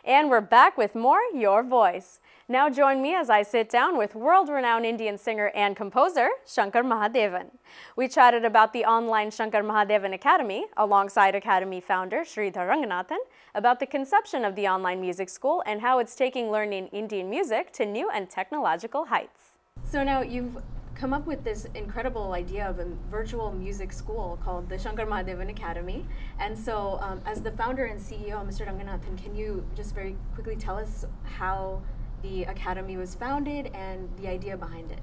And we're back with more Your Voice. Now join me as I sit down with world-renowned Indian singer and composer Shankar Mahadevan. We chatted about the online Shankar Mahadevan Academy alongside Academy founder Sridhar Ranganathan, about the conception of the online music school and how it's taking learning Indian music to new and technological heights. So now you've come up with this incredible idea of a virtual music school called the Shankar Mahadevan Academy. And so as the founder and CEO, Mr. Ranganathan, can you just very quickly tell us how the Academy was founded and the idea behind it?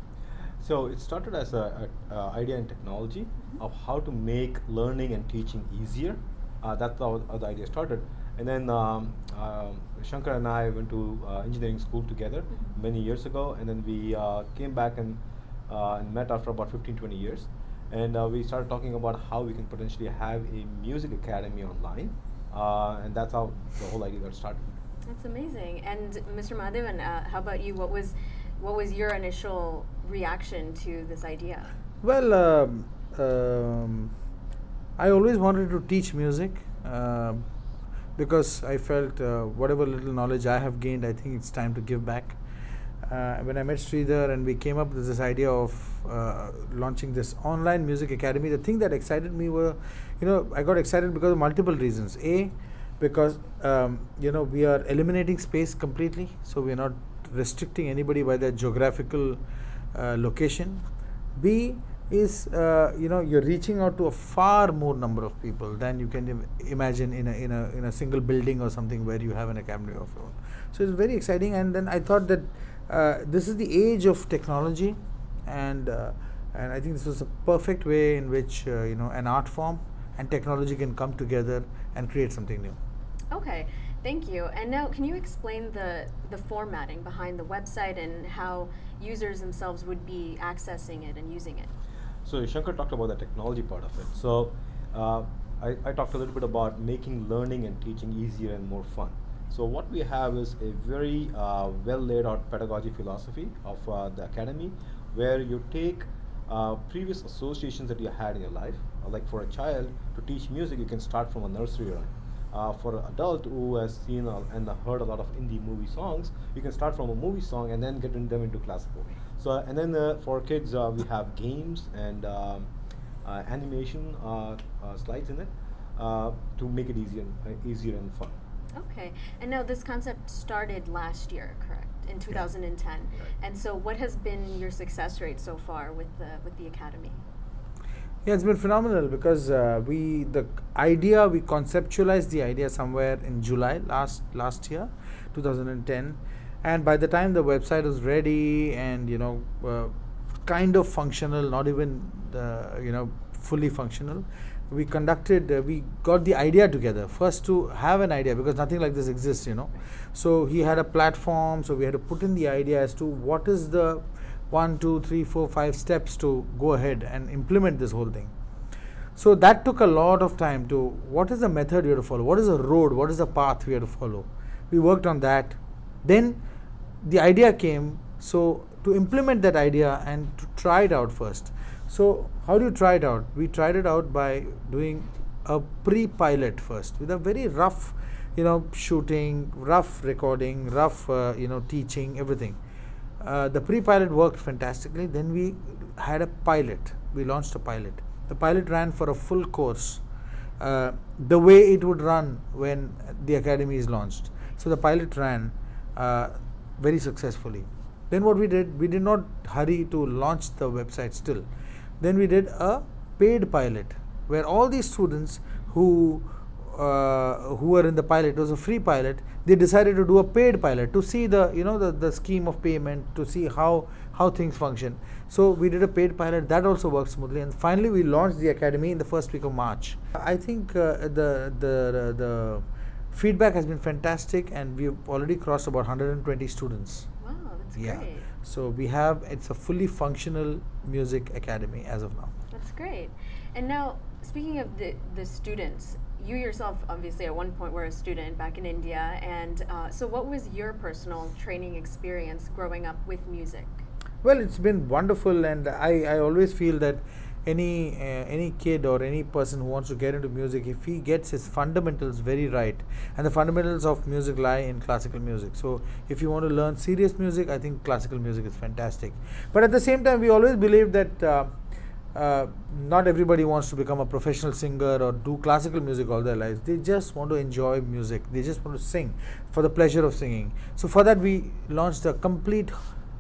So it started as an idea in technology of how to make learning and teaching easier. That's how the idea started. And then Shankar and I went to engineering school together many years ago, and then we came back and met after about 15-20 years. And we started talking about how we can potentially have a music academy online. And that's how the whole idea got started. That's amazing. And Mr. Mahadevan, how about you? What was your initial reaction to this idea? Well, I always wanted to teach music because I felt whatever little knowledge I have gained, I think it's time to give back. When I met Sridhar and we came up with this idea of launching this online music academy, the thing that excited me were, I got excited because of multiple reasons. A, because we are eliminating space completely, so we are not restricting anybody by their geographical location. B is you're reaching out to a far more number of people than you can imagine in a single building or something where you have an academy of your own. So it's very exciting, and then I thought that this is the age of technology, and I think this was a perfect way in which an art form and technology can come together and create something new. Okay, thank you. And now, can you explain the formatting behind the website and how users themselves would be accessing it and using it? So Shankar talked about the technology part of it. So I talked a little bit about making learning and teaching easier and more fun. So what we have is a very well laid out pedagogy philosophy of the academy, where you take previous associations that you had in your life. Like for a child, to teach music, you can start from a nursery rhyme. For an adult who has seen and heard a lot of indie movie songs, you can start from a movie song and then get them into classical. So, and then for kids, we have games and animation slides in it to make it easier and fun. Okay, and now this concept started last year, correct? In 2010. Right. And so, what has been your success rate so far with the academy? Yeah, it's been phenomenal because we conceptualized the idea somewhere in July last year, 2010, and by the time the website was ready and kind of functional, not even fully functional, we got the idea together first to have an idea, because nothing like this exists, So he had a platform, so we had to put in the idea as to what is the 1, 2, 3, 4, 5 steps to go ahead and implement this whole thing. So that took a lot of time to, what is the method we have to follow, what is the road, what is the path we have to follow. We worked on that. Then the idea came, so to implement that idea and to try it out first. So how do you try it out? We tried it out by doing a pre-pilot first with a very rough, shooting, rough recording, rough, teaching, everything. The pre-pilot worked fantastically. Then we had a pilot. We launched a pilot. The pilot ran for a full course, the way it would run when the academy is launched. So the pilot ran very successfully. Then what we did not hurry to launch the website still. Then we did a paid pilot where all these students who were in the pilot, it was a free pilot, they decided to do a paid pilot to see the scheme of payment, to see how things function. So we did a paid pilot, that also worked smoothly, and finally we launched the academy in the first week of March. I think the feedback has been fantastic, and we've already crossed about 120 students. Wow, that's great. So it's a fully functional music academy as of now. That's great. And now, speaking of the students, you yourself obviously at one point were a student back in India, and so what was your personal training experience growing up with music? Well, it's been wonderful, and I always feel that any kid or any person who wants to get into music, if he gets his fundamentals very right, and the fundamentals of music lie in classical music. So if you want to learn serious music, I think classical music is fantastic. But at the same time, we always believe that not everybody wants to become a professional singer or do classical music all their lives. They just want to enjoy music. They just want to sing for the pleasure of singing. So for that, we launched a complete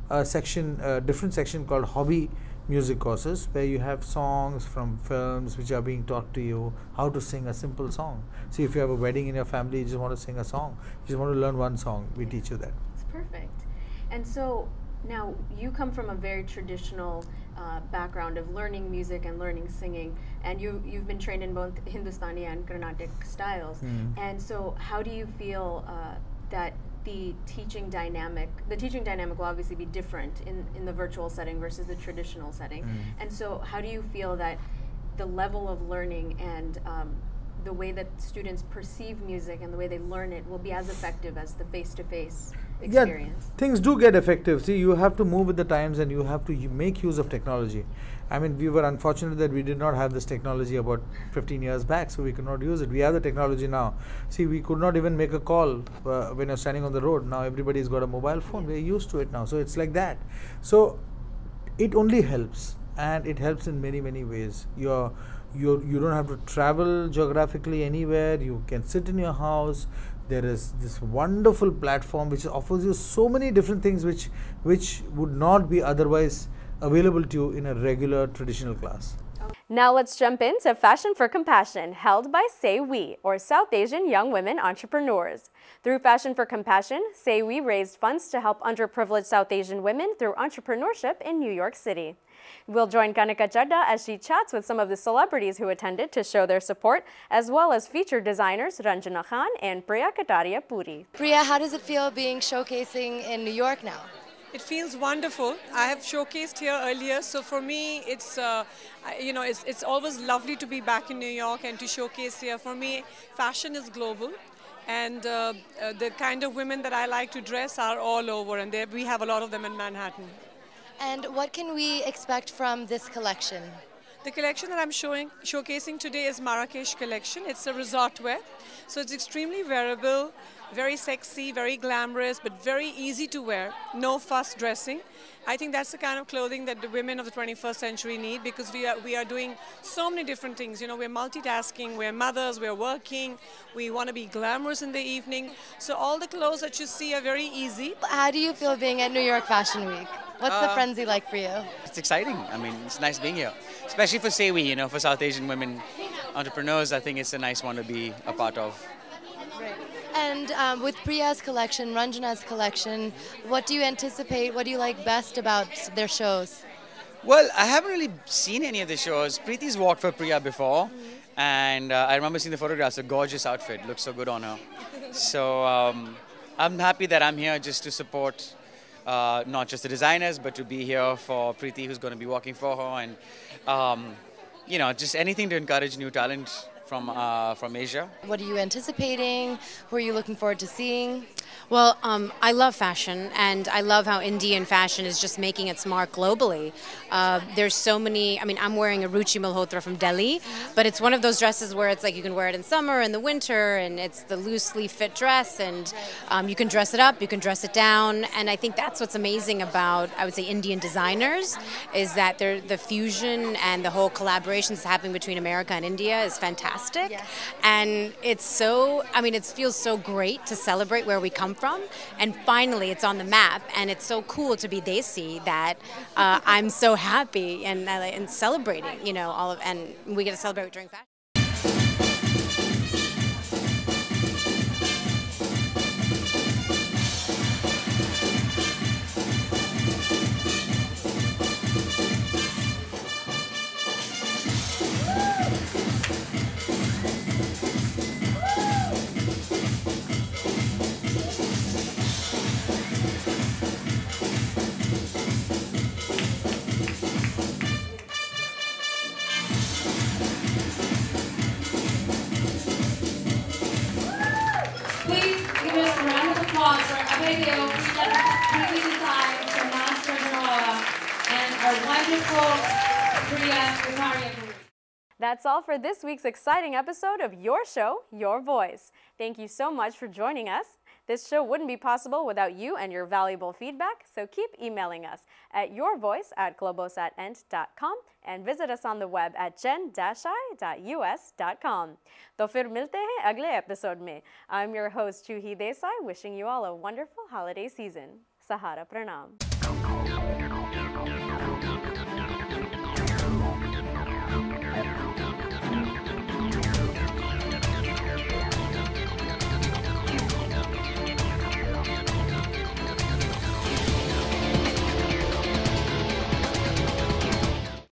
different section called hobby music courses, where you have songs from films which are being taught to you, how to sing a simple song. See, if you have a wedding in your family, you just want to sing a song, you just want to learn one song, we teach you that. It's perfect. And so now you come from a very traditional background of learning music and learning singing, and you've been trained in both Hindustani and Carnatic styles. And so how do you feel that the teaching dynamic will obviously be different in the virtual setting versus the traditional setting. And so how do you feel that the level of learning and the way that students perceive music and the way they learn it will be as effective as the face-to-face experience? Yeah, things do get effective. See, you have to move with the times and you have to make use of technology. I mean, we were unfortunate that we did not have this technology about 15 years back, so we could not use it. We have the technology now. See, we could not even make a call when you're standing on the road. Now everybody's got a mobile phone. We're used to it now. So it's like that. So it only helps, and it helps in many, many ways. You don't have to travel geographically anywhere. You can sit in your house. There is this wonderful platform which offers you so many different things which would not be otherwise available to you in a regular traditional class. Now let's jump into Fashion for Compassion, held by Say We, or South Asian Young Women Entrepreneurs. Through Fashion for Compassion, Say We raised funds to help underprivileged South Asian women through entrepreneurship in New York City. We'll join Kanika Chadda as she chats with some of the celebrities who attended to show their support, as well as featured designers Ranjana Khan and Priya Kataria Puri. Priya, how does it feel being showcasing in New York now? It feels wonderful. I have showcased here earlier, so for me, it's it's always lovely to be back in New York and to showcase here. For me, fashion is global, and the kind of women that I like to dress are all over, and we have a lot of them in Manhattan. And what can we expect from this collection? The collection that I'm showcasing today is Marrakesh collection. It's a resort wear, so it's extremely wearable, very sexy, very glamorous, but very easy to wear, no fuss dressing. I think that's the kind of clothing that the women of the 21st century need, because we are doing so many different things. You know, we're multitasking, we're mothers, we're working, we want to be glamorous in the evening. So all the clothes that you see are very easy. How do you feel being at New York Fashion Week? What's the frenzy like for you? It's exciting. I mean, it's nice being here, especially for Say We, you know, for South Asian women entrepreneurs. I think it's a nice one to be a part of. Right. And with Priya's collection, Ranjana's collection, what do you anticipate? What do you like best about their shows? Well, I haven't really seen any of the shows. Preeti's walked for Priya before, and I remember seeing the photographs. A gorgeous outfit, looks so good on her. So I'm happy that I'm here just to support not just the designers, but to be here for Preeti, who's going to be walking for her, and you know, just anything to encourage new talent from Asia. What are you anticipating? Who are you looking forward to seeing? Well, I love fashion, and I love how Indian fashion is just making its mark globally. There's so many, I mean, I'm wearing a Ruchi Malhotra from Delhi, but it's one of those dresses where it's like you can wear it in summer, in the winter, and it's the loosely fit dress, and you can dress it up, you can dress it down, and I think that's what's amazing about, I would say, Indian designers, is that the fusion and the whole collaboration that's happening between America and India is fantastic. Yes. And it's so, I mean, it feels so great to celebrate where we come from, and finally it's on the map, and it's so cool to be Desi that I'm so happy and celebrating, you know, all of, and we get to celebrate during fashion. And our wonderful Priya Kataria That's all for this week's exciting episode of Your Show, Your Voice. Thank you so much for joining us. This show wouldn't be possible without you and your valuable feedback, so keep emailing us at yourvoice@globosatend.com and visit us on the web at gen-i.us.com. तो फिर मिलते हैं अगले episode में. I'm your host Juhi Desai, wishing you all a wonderful holiday season. Sahara Pranam.